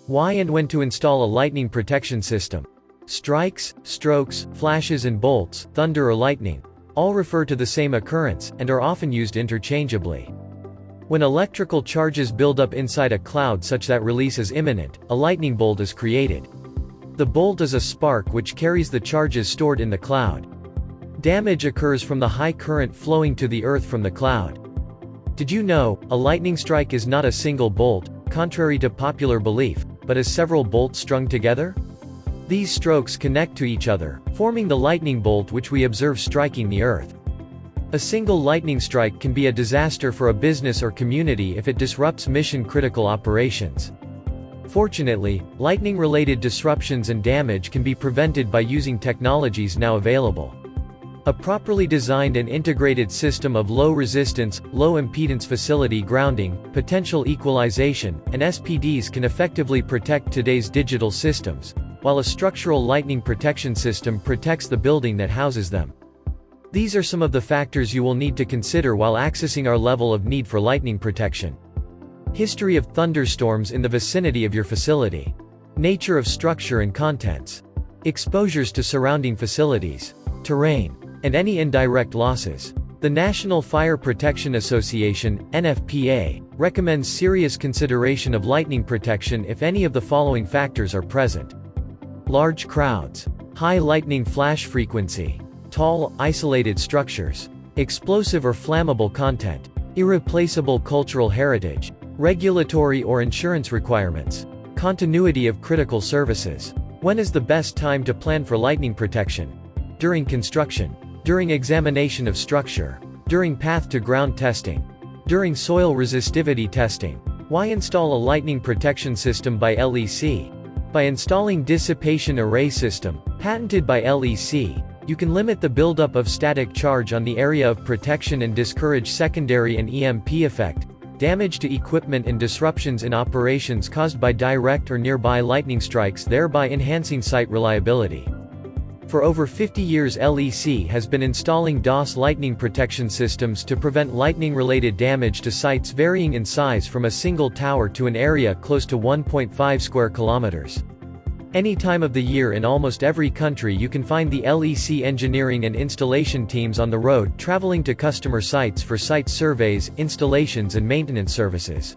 Why and when to install a lightning protection system. Strikes, strokes, flashes and bolts, thunder or lightning, all refer to the same occurrence, and are often used interchangeably. When electrical charges build up inside a cloud such that release is imminent, a lightning bolt is created. The bolt is a spark which carries the charges stored in the cloud. Damage occurs from the high current flowing to the earth from the cloud. Did you know, a lightning strike is not a single bolt, contrary to popular belief, but is several bolts strung together? These strokes connect to each other, forming the lightning bolt which we observe striking the earth. A single lightning strike can be a disaster for a business or community if it disrupts mission-critical operations. Fortunately, lightning-related disruptions and damage can be prevented by using technologies now available. A properly designed and integrated system of low-resistance, low-impedance facility grounding, potential equalization, and SPDs can effectively protect today's digital systems, while a structural lightning protection system protects the building that houses them. These are some of the factors you will need to consider while accessing our level of need for lightning protection. History of thunderstorms in the vicinity of your facility. Nature of structure and contents. Exposures to surrounding facilities. Terrain. And any indirect losses. The National Fire Protection Association, NFPA, recommends serious consideration of lightning protection if any of the following factors are present. Large crowds. High lightning flash frequency. Tall, isolated structures. Explosive or flammable content. Irreplaceable cultural heritage. Regulatory or insurance requirements. Continuity of critical services. When is the best time to plan for lightning protection? During construction. During examination of structure. During path-to-ground testing. During soil resistivity testing. Why install a lightning protection system by LEC? By installing Dissipation Array System, patented by LEC, you can limit the buildup of static charge on the area of protection and discourage secondary and EMP effect, damage to equipment and disruptions in operations caused by direct or nearby lightning strikes, thereby enhancing site reliability. For over 50 years LEC has been installing DOS lightning protection systems to prevent lightning-related damage to sites varying in size from a single tower to an area close to 1.5 square kilometers. Any time of the year in almost every country you can find the LEC engineering and installation teams on the road traveling to customer sites for site surveys, installations and maintenance services.